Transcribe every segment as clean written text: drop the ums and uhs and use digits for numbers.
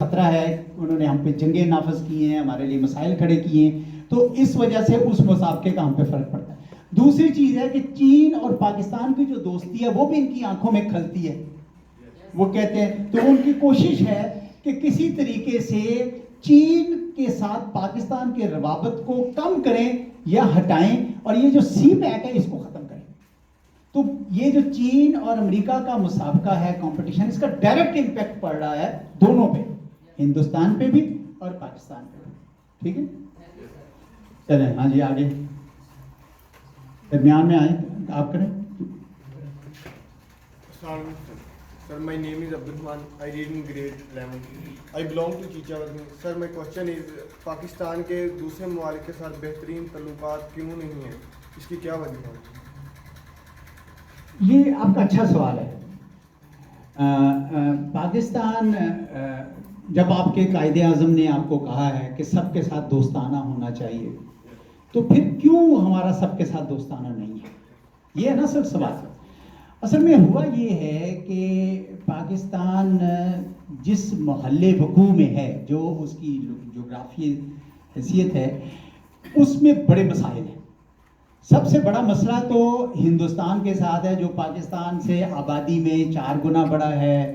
خطرہ ہے, انہوں نے ہم پہ جنگیں نافذ کی ہیں, ہمارے لیے مسائل کھڑے کیے ہیں, تو اس وجہ سے اس مسابقے کا ہم پہ فرق پڑتا ہے. دوسری چیز ہے کہ چین اور پاکستان کی جو دوستی ہے وہ بھی ان کی آنکھوں میں کھلتی ہے. وہ کہتے ہیں, تو ان کی کوشش ہے کہ کسی طریقے سے چین کے ساتھ پاکستان کے روابط کو کم کریں یا ہٹائیں, اور یہ جو سی پیک ہے اس کو ختم کریں. تو یہ جو چین اور امریکہ کا مسابقہ ہے, کمپٹیشن, اس کا ڈائریکٹ امپیکٹ پڑ رہا ہے دونوں پہ, ہندوستان پہ بھی اور پاکستان پہ بھی. ٹھیک ہے, چلیں ہاں جی آگے درمیان میں آئیں آپ کریں. Sir, my name is Abdurrahman. I read in grade 11. I belong to Chicha Working. Sir, my question is, Pakistan کے دوسرے ممالک کے ساتھ بہترین تعلقات کیوں نہیں ہیں؟ اس کی کیا وجہ ہے؟ یہ آپ کا اچھا سوال ہے. پاکستان, جب آپ کے قائد اعظم نے آپ کو کہا ہے کہ سب کے ساتھ دوستانہ ہونا چاہیے, تو پھر کیوں ہمارا سب کے ساتھ دوستانہ نہیں ہے, یہ ہے نا سر سوال. اصل میں ہوا یہ ہے کہ پاکستان جس محلِ وقوع میں ہے, جو اس کی جغرافی حیثیت ہے, اس میں بڑے مسائل ہیں. سب سے بڑا مسئلہ تو ہندوستان کے ساتھ ہے, جو پاکستان سے آبادی میں 4 گنا بڑا ہے,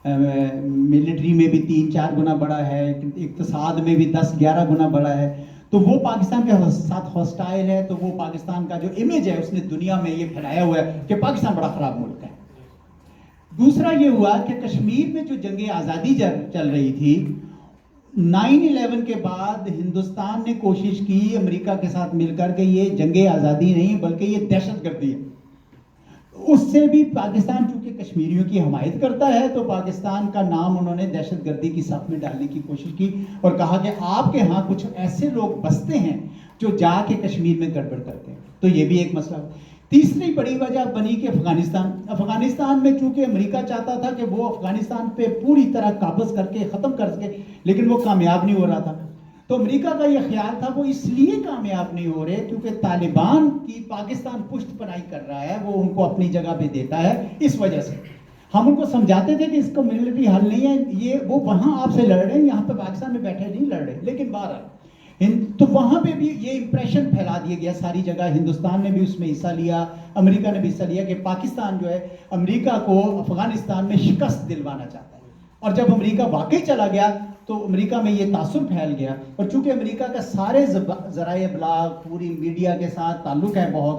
ملٹری میں بھی 3-4 گنا بڑا ہے, اقتصاد میں بھی 10-11 گنا بڑا ہے. تو وہ پاکستان کے ساتھ ہاسٹائل ہے. تو وہ پاکستان کا جو امیج ہے اس نے دنیا میں یہ پھیلایا ہوا ہے کہ پاکستان بڑا خراب ملک ہے. دوسرا یہ ہوا کہ کشمیر میں جو جنگ آزادی چل رہی تھی, 9/11 کے بعد ہندوستان نے کوشش کی امریکہ کے ساتھ مل کر کہ یہ جنگ آزادی نہیں بلکہ یہ دہشت گردی ہے. اس سے بھی پاکستان چونکہ کشمیریوں کی حمایت کرتا ہے, تو پاکستان کا نام انہوں نے دہشت گردی کی صف میں ڈالنے کی کوشش کی, اور کہا کہ آپ کے ہاں کچھ ایسے لوگ بستے ہیں جو جا کے کشمیر میں گڑبڑ کرتے ہیں. تو یہ بھی ایک مسئلہ. تیسری بڑی وجہ بنی کہ افغانستان میں چونکہ امریکہ چاہتا تھا کہ وہ افغانستان پہ پوری طرح قابض کر کے ختم کر سکے, لیکن وہ کامیاب نہیں ہو رہا تھا. تو امریکہ کا یہ خیال تھا وہ اس لیے کامیاب نہیں ہو رہے کیونکہ طالبان کی پاکستان پشت پناہی کر رہا ہے, وہ ان کو اپنی جگہ پہ دیتا ہے. اس وجہ سے ہم ان کو سمجھاتے تھے کہ اس کو ملٹری حل نہیں ہے, یہ وہ وہاں آپ سے لڑ رہے ہیں, یہاں پہ پاکستان میں بیٹھے نہیں لڑ رہے. لیکن بہرحال تو وہاں پہ بھی یہ امپریشن پھیلا دیا گیا ساری جگہ. ہندوستان نے بھی اس میں حصہ لیا, امریکہ نے بھی حصہ لیا کہ پاکستان جو ہے امریکہ کو افغانستان میں شکست دلوانا چاہتا ہے. اور جب امریکہ واقعی چلا گیا تو امریکہ میں یہ تاثر پھیل گیا, اور چونکہ امریکہ کا سارے ذرائع ابلاغ پوری میڈیا کے ساتھ تعلق ہے بہت,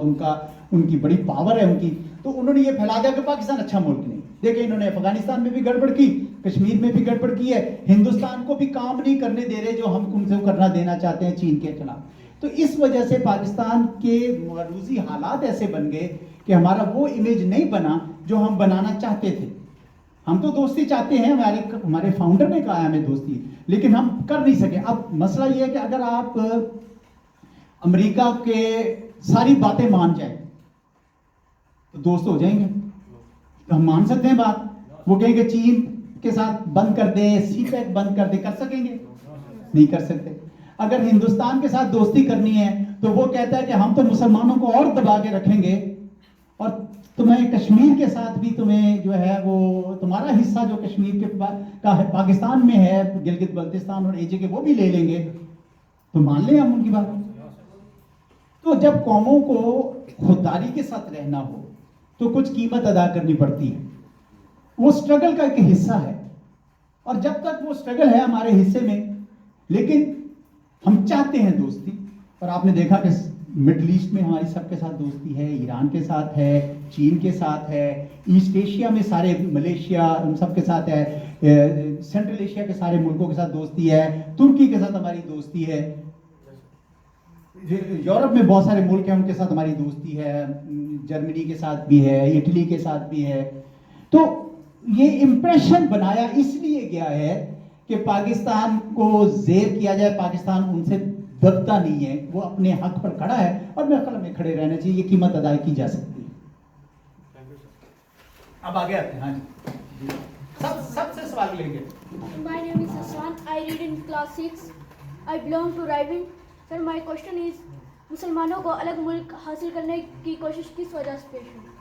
ان کی بڑی پاور ہے ان کی, تو انہوں نے یہ پھیلا دیا کہ پاکستان اچھا ملک نہیں. دیکھیں انہوں نے افغانستان میں بھی گڑبڑ کی, کشمیر میں بھی گڑبڑ کی ہے, ہندوستان کو بھی کام نہیں کرنے دے رہے جو ہم ان سے کرنا دینا چاہتے ہیں چین کے خلاف. تو اس وجہ سے پاکستان کے معروضی حالات ایسے بن گئے کہ ہمارا وہ امیج نہیں بنا جو ہم بنانا چاہتے تھے. ہم تو دوستی چاہتے ہیں, ہمارے فاؤنڈر نے کہا ہے ہمیں دوستی, لیکن ہم کر نہیں سکے. اب مسئلہ یہ ہے کہ اگر آپ امریکہ کے ساری باتیں مان جائیں تو دوست ہو جائیں گے. ہم مان سکتے ہیں بات, وہ کہیں کہ چین کے ساتھ بند کر دیں, سی پیک بند کر دیں, کر سکیں گے؟ نہیں کر سکتے. اگر ہندوستان کے ساتھ دوستی کرنی ہے تو وہ کہتا ہے کہ ہم تو مسلمانوں کو اور دبا کے رکھیں گے, اور تمہیں کشمیر کے ساتھ بھی تمہیں جو ہے وہ تمہارا حصہ جو کشمیر کے پاکستان میں ہے, گلگت بلتستان اور ایجے کے, وہ بھی لے لیں گے. تو مان لیں ہم ان کی بات. تو جب قوموں کو خودداری کے ساتھ رہنا ہو تو کچھ قیمت ادا کرنی پڑتی ہے. وہ سٹرگل کا ایک حصہ ہے, اور جب تک وہ سٹرگل ہے ہمارے حصے میں, لیکن ہم چاہتے ہیں دوستی. اور آپ نے دیکھا کہ مڈل ایسٹ میں ہماری سب کے ساتھ دوستی ہے, ایران کے ساتھ ہے, چین کے ساتھ ہے, ایسٹ ایشیا میں سارے ملیشیا ان سب کے ساتھ ہے, سینٹرل ایشیا کے سارے ملکوں کے ساتھ دوستی ہے, ترکی کے ساتھ ہماری دوستی ہے, یورپ میں بہت سارے ملک ہیں ان کے ساتھ ہماری دوستی ہے, جرمنی کے ساتھ بھی ہے, اٹلی کے ساتھ بھی ہے. تو یہ امپریشن بنایا اس لیے گیا ہے کہ پاکستان کو زیر کیا جائے, پاکستان ان سے دبتا نہیں ہے, وہ اپنے حق پر کھڑا ہے, اور میرے خیال میں کھڑے رہنا چاہیے. یہ قیمت ادا کی جا سکتی ہے. اب آگے آتے ہیں. ہاں جی, سب سے سوال لیں گے. My name is Hassan. I read in class 6. I belong to Raivin. Sir, my question is, مسلمانوں کو الگ ملک حاصل کرنے کی کوشش کس وجہ سے پیش ہوئی؟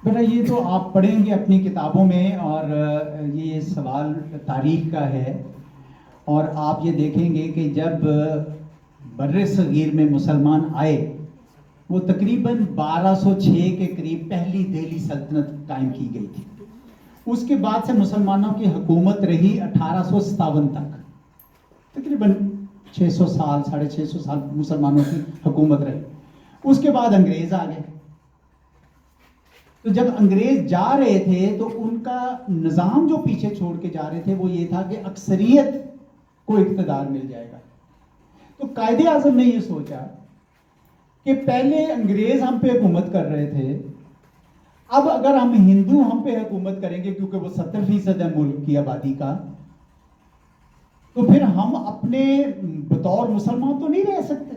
بیٹا یہ تو آپ پڑھیں گے اپنی کتابوں میں، اور یہ سوال تاریخ کا ہے، اور آپ یہ دیکھیں گے کہ جب بر صغیر میں مسلمان آئے وہ تقریباً 1206 کے قریب پہلی دہلی سلطنت قائم کی گئی تھی. اس کے بعد سے مسلمانوں کی حکومت رہی 1857 تک، تقریباً 600 سال 650 سال مسلمانوں کی حکومت رہی. اس کے بعد انگریز آ گئے. تو جب انگریز جا رہے تھے تو ان کا نظام جو پیچھے چھوڑ کے جا رہے تھے وہ یہ تھا کہ اکثریت کو اقتدار مل جائے گا. تو قائد اعظم نے یہ سوچا کہ پہلے انگریز ہم پہ حکومت کر رہے تھے، اب اگر ہم ہندو ہم پہ حکومت کریں گے، کیونکہ وہ 70% ہے ملک کی آبادی کا، تو پھر ہم اپنے بطور مسلمان تو نہیں رہ سکتے.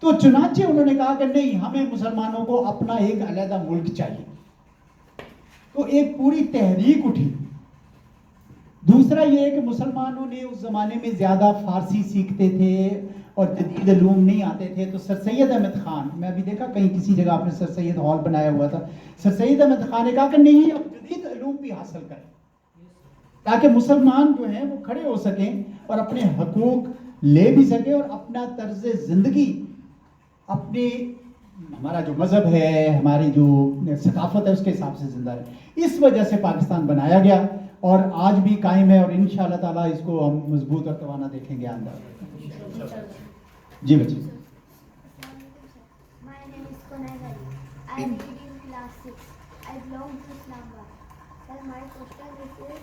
تو چنانچہ انہوں نے کہا کہ نہیں، ہمیں مسلمانوں کو اپنا ایک علیحدہ ملک چاہیے. تو ایک پوری تحریک اٹھی. دوسرا یہ ہے کہ مسلمانوں نے اس زمانے میں زیادہ فارسی سیکھتے تھے اور جدید علوم نہیں آتے تھے. تو سر سید احمد خان، میں ابھی دیکھا کہیں کسی جگہ آپ نے سر سید ہال بنایا ہوا تھا، سر سید احمد خان نے کہا کہ نہیں، اب جدید علوم بھی حاصل کریں تاکہ مسلمان جو ہیں وہ کھڑے ہو سکیں اور اپنے حقوق لے بھی سکیں اور اپنا طرز زندگی، اپنے ہمارا جو مذہب ہے، ہماری جو ثقافت ہے اس کے حساب سے زندہ رہے. اس وجہ سے پاکستان بنایا گیا اور آج بھی قائم ہے، اور انشاءاللہ تعالیٰ اس کو ہم مضبوط اور توانا دیکھیں گے آئندہ. جی بچے. My name is Kunal Ali. I read in class 6. I belong to Islamabad. Sir, my question is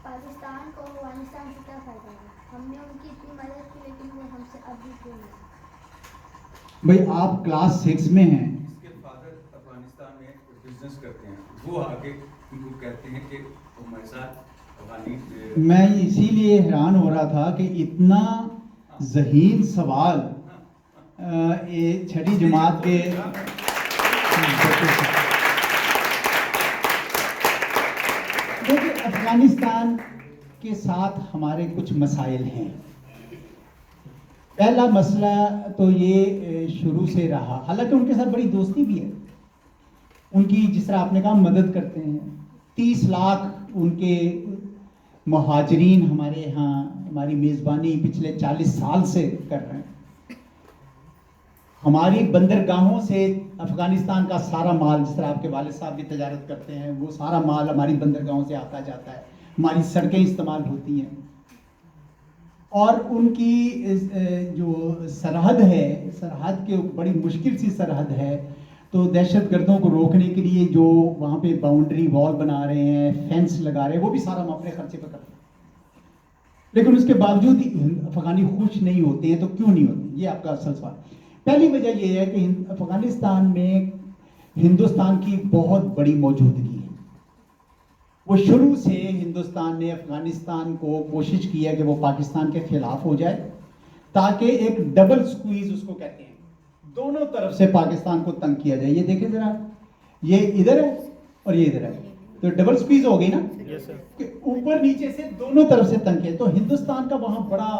Pakistan کو افغانستان سے کیا فائدہ ہے؟ ہم نے ان کی اتنی مدد کی لیکن وہ ہم سے اب بھی کیوں نہیں؟ بھئی آپ کلاس 6 میں ہیں. اس کے فادر افغانستان میں بزنس کرتے ہیں، وہ آگے ان کو کہتے ہیں کہ ہمارے ساتھ افغانی. میں اسی لیے حیران ہو رہا تھا کہ اتنا ذہین سوال چھٹی جماعت کے دیکھیں، افغانستان کے ساتھ ہمارے کچھ مسائل ہیں. پہلا مسئلہ تو یہ شروع سے رہا، حالانکہ ان کے ساتھ بڑی دوستی بھی ہے، ان کی جس طرح آپ نے کہا مدد کرتے ہیں. 30 لاکھ ان کے مہاجرین ہمارے ہاں ہماری میزبانی پچھلے 40 سال سے کر رہے ہیں. ہماری بندرگاہوں سے افغانستان کا سارا مال، جس طرح آپ کے والد صاحب بھی تجارت کرتے ہیں، وہ سارا مال ہماری بندرگاہوں سے آتا جاتا ہے. ہماری سڑکیں استعمال ہوتی ہیں، اور ان کی جو سرحد ہے، سرحد کے بڑی مشکل سی سرحد ہے. تو دہشت گردوں کو روکنے کے لیے جو وہاں پہ باؤنڈری وال بنا رہے ہیں، فینس لگا رہے ہیں، وہ بھی سارا ہم اپنے خرچے پہ کرتے ہیں. لیکن اس کے باوجود افغانی خوش نہیں ہوتے ہیں. تو کیوں نہیں ہوتے؟ یہ آپ کا اصل سوال. پہلی وجہ یہ ہے کہ افغانستان میں ہندوستان کی بہت بڑی موجودگی ہے. وہ شروع سے ہندوستان نے افغانستان کو کوشش کی ہے کہ وہ پاکستان کے خلاف ہو جائے، تاکہ ایک ڈبل سکویز اس کو کہتے ہیں، دونوں طرف سے پاکستان کو تنگ کیا جائے. یہ دیکھیں ذرا، یہ ادھر ہے اور یہ ادھر ہے، تو ڈبل سکویز ہو گئی نا، کہ اوپر نیچے سے دونوں طرف سے تنگ کیا. تو ہندوستان کا وہاں بڑا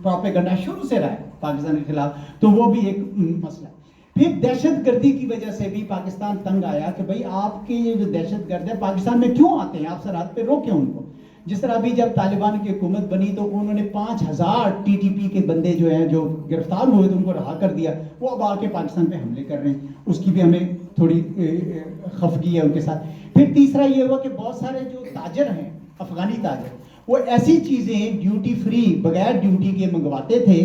پروپیگنڈا شروع سے رہا ہے پاکستان کے خلاف. تو وہ بھی ایک مسئلہ. پھر دہشت گردی کی وجہ سے بھی پاکستان تنگ آیا کہ بھئی آپ کے یہ جو دہشت گرد ہے پاکستان میں کیوں آتے ہیں، آپ سرحد پہ روکیں ان کو. جس طرح ابھی جب طالبان کی حکومت بنی تو انہوں نے 5000 ٹی ٹی پی کے بندے جو ہیں جو گرفتار ہوئے تھے ان کو رہا کر دیا. وہ اب آ کے پاکستان پہ حملے کر رہے ہیں. اس کی بھی ہمیں تھوڑی خفگی ہے ان کے ساتھ. پھر تیسرا یہ ہوا کہ بہت سارے جو تاجر ہیں، افغانی تاجر، وہ ایسی چیزیں ڈیوٹی فری بغیر ڈیوٹی کے منگواتے تھے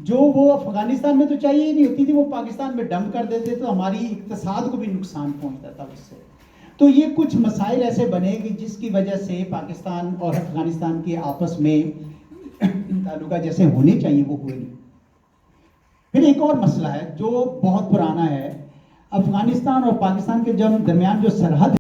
جو وہ افغانستان میں تو چاہیے ہی نہیں ہوتی تھی، وہ پاکستان میں ڈمپ کر دیتے تو ہماری اقتصاد کو بھی نقصان پہنچتا تھا اس سے. تو یہ کچھ مسائل ایسے بنے کہ جس کی وجہ سے پاکستان اور افغانستان کے آپس میں تعلقات جیسے ہونے چاہیے وہ ہوئے نہیں. پھر ایک اور مسئلہ ہے جو بہت پرانا ہے. افغانستان اور پاکستان کے درمیان جو سرحد